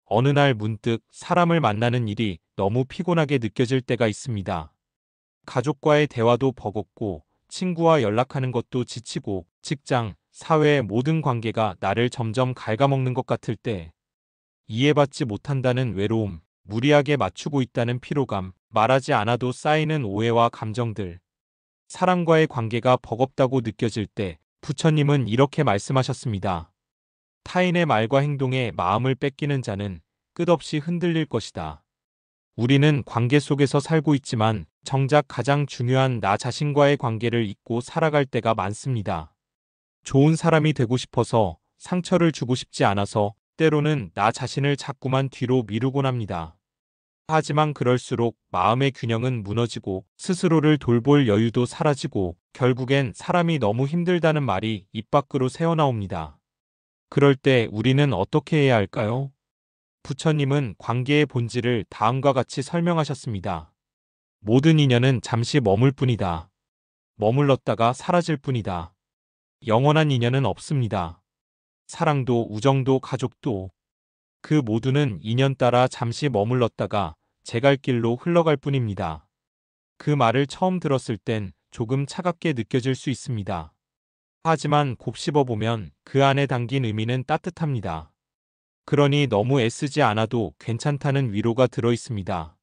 어느 날 문득 사람을 만나는 일이 너무 피곤하게 느껴질 때가 있습니다. 가족과의 대화도 버겁고 친구와 연락하는 것도 지치고 직장, 사회의 모든 관계가 나를 점점 갉아먹는 것 같을 때 이해받지 못한다는 외로움, 무리하게 맞추고 있다는 피로감, 말하지 않아도 쌓이는 오해와 감정들, 사람과의 관계가 버겁다고 느껴질 때 부처님은 이렇게 말씀하셨습니다. 타인의 말과 행동에 마음을 뺏기는 자는 끝없이 흔들릴 것이다. 우리는 관계 속에서 살고 있지만 정작 가장 중요한 나 자신과의 관계를 잊고 살아갈 때가 많습니다. 좋은 사람이 되고 싶어서 상처를 주고 싶지 않아서 때로는 나 자신을 자꾸만 뒤로 미루곤 합니다. 하지만 그럴수록 마음의 균형은 무너지고 스스로를 돌볼 여유도 사라지고 결국엔 사람이 너무 힘들다는 말이 입 밖으로 새어나옵니다. 그럴 때 우리는 어떻게 해야 할까요? 부처님은 관계의 본질을 다음과 같이 설명하셨습니다. 모든 인연은 잠시 머물 뿐이다. 머물렀다가 사라질 뿐이다. 영원한 인연은 없습니다. 사랑도 우정도 가족도 그 모두는 인연 따라 잠시 머물렀다가 제 갈 길로 흘러갈 뿐입니다. 그 말을 처음 들었을 땐 조금 차갑게 느껴질 수 있습니다. 하지만 곱씹어 보면 그 안에 담긴 의미는 따뜻합니다. 그러니 너무 애쓰지 않아도 괜찮다는 위로가 들어 있습니다.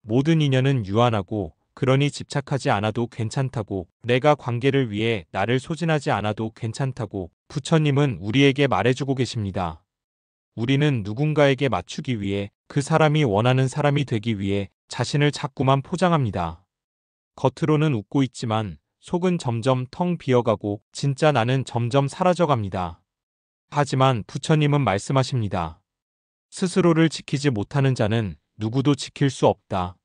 모든 인연은 유한하고 그러니 집착하지 않아도 괜찮다고 내가 관계를 위해 나를 소진하지 않아도 괜찮다고 부처님은 우리에게 말해주고 계십니다. 우리는 누군가에게 맞추기 위해 그 사람이 원하는 사람이 되기 위해 자신을 자꾸만 포장합니다. 겉으로는 웃고 있지만 속은 점점 텅 비어가고 진짜 나는 점점 사라져갑니다. 하지만 부처님은 말씀하십니다. 스스로를 지키지 못하는 자는 누구도 지킬 수 없다.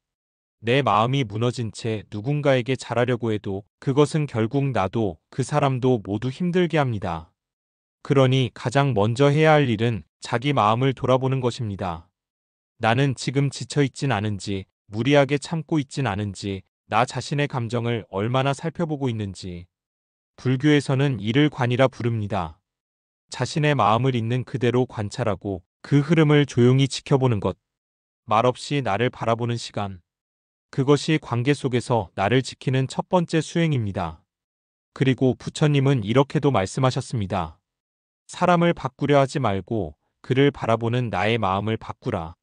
내 마음이 무너진 채 누군가에게 잘하려고 해도 그것은 결국 나도 그 사람도 모두 힘들게 합니다. 그러니 가장 먼저 해야 할 일은 자기 마음을 돌아보는 것입니다. 나는 지금 지쳐있진 않은지, 무리하게 참고 있진 않은지, 나 자신의 감정을 얼마나 살펴보고 있는지. 불교에서는 이를 관이라 부릅니다. 자신의 마음을 있는 그대로 관찰하고 그 흐름을 조용히 지켜보는 것. 말없이 나를 바라보는 시간. 그것이 관계 속에서 나를 지키는 첫 번째 수행입니다. 그리고 부처님은 이렇게도 말씀하셨습니다. 사람을 바꾸려 하지 말고 그를 바라보는 나의 마음을 바꾸라.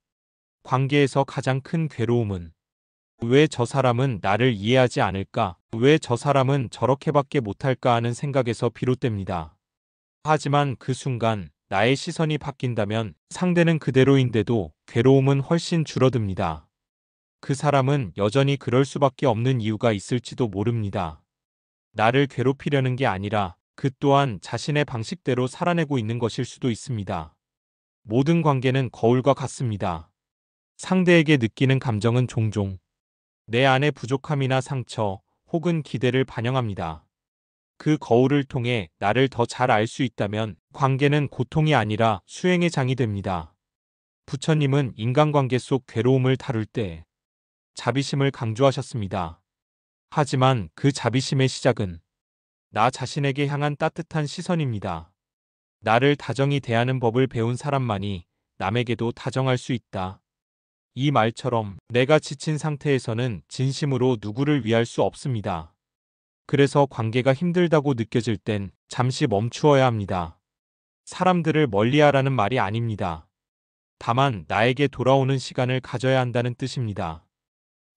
관계에서 가장 큰 괴로움은 왜 저 사람은 나를 이해하지 않을까? 왜 저 사람은 저렇게밖에 못할까 하는 생각에서 비롯됩니다. 하지만 그 순간 나의 시선이 바뀐다면 상대는 그대로인데도 괴로움은 훨씬 줄어듭니다. 그 사람은 여전히 그럴 수밖에 없는 이유가 있을지도 모릅니다. 나를 괴롭히려는 게 아니라 그 또한 자신의 방식대로 살아내고 있는 것일 수도 있습니다. 모든 관계는 거울과 같습니다. 상대에게 느끼는 감정은 종종 내 안의 부족함이나 상처 혹은 기대를 반영합니다. 그 거울을 통해 나를 더 잘 알 수 있다면 관계는 고통이 아니라 수행의 장이 됩니다. 부처님은 인간관계 속 괴로움을 다룰 때 자비심을 강조하셨습니다. 하지만 그 자비심의 시작은 나 자신에게 향한 따뜻한 시선입니다. 나를 다정히 대하는 법을 배운 사람만이 남에게도 다정할 수 있다. 이 말처럼 내가 지친 상태에서는 진심으로 누구를 위할 수 없습니다. 그래서 관계가 힘들다고 느껴질 땐 잠시 멈추어야 합니다. 사람들을 멀리하라는 말이 아닙니다. 다만 나에게 돌아오는 시간을 가져야 한다는 뜻입니다.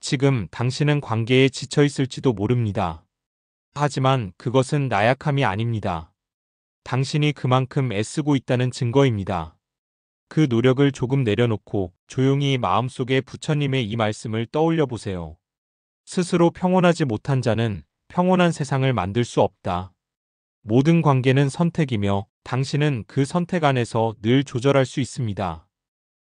지금 당신은 관계에 지쳐 있을지도 모릅니다. 하지만 그것은 나약함이 아닙니다. 당신이 그만큼 애쓰고 있다는 증거입니다. 그 노력을 조금 내려놓고 조용히 마음속에 부처님의 이 말씀을 떠올려 보세요. 스스로 평온하지 못한 자는 평온한 세상을 만들 수 없다. 모든 관계는 선택이며 당신은 그 선택 안에서 늘 조절할 수 있습니다.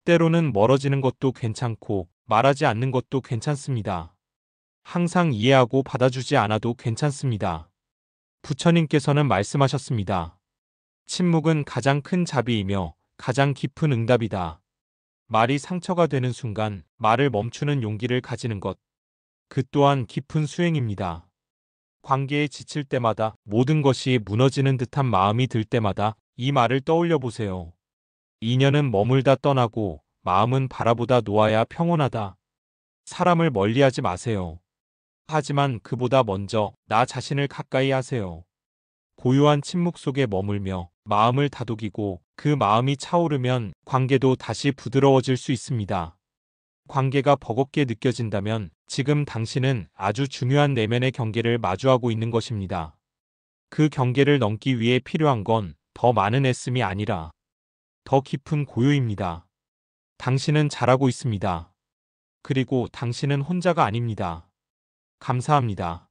때로는 멀어지는 것도 괜찮고 말하지 않는 것도 괜찮습니다. 항상 이해하고 받아주지 않아도 괜찮습니다. 부처님께서는 말씀하셨습니다. 침묵은 가장 큰 자비이며 가장 깊은 응답이다. 말이 상처가 되는 순간 말을 멈추는 용기를 가지는 것. 그 또한 깊은 수행입니다. 관계에 지칠 때마다 모든 것이 무너지는 듯한 마음이 들 때마다 이 말을 떠올려 보세요. 인연은 머물다 떠나고 마음은 바라보다 놓아야 평온하다. 사람을 멀리하지 마세요. 하지만 그보다 먼저 나 자신을 가까이 하세요. 고요한 침묵 속에 머물며 마음을 다독이고 그 마음이 차오르면 관계도 다시 부드러워질 수 있습니다. 관계가 버겁게 느껴진다면 지금 당신은 아주 중요한 내면의 경계를 마주하고 있는 것입니다. 그 경계를 넘기 위해 필요한 건 더 많은 애씀이 아니라 더 깊은 고요입니다. 당신은 잘하고 있습니다. 그리고 당신은 혼자가 아닙니다. 감사합니다.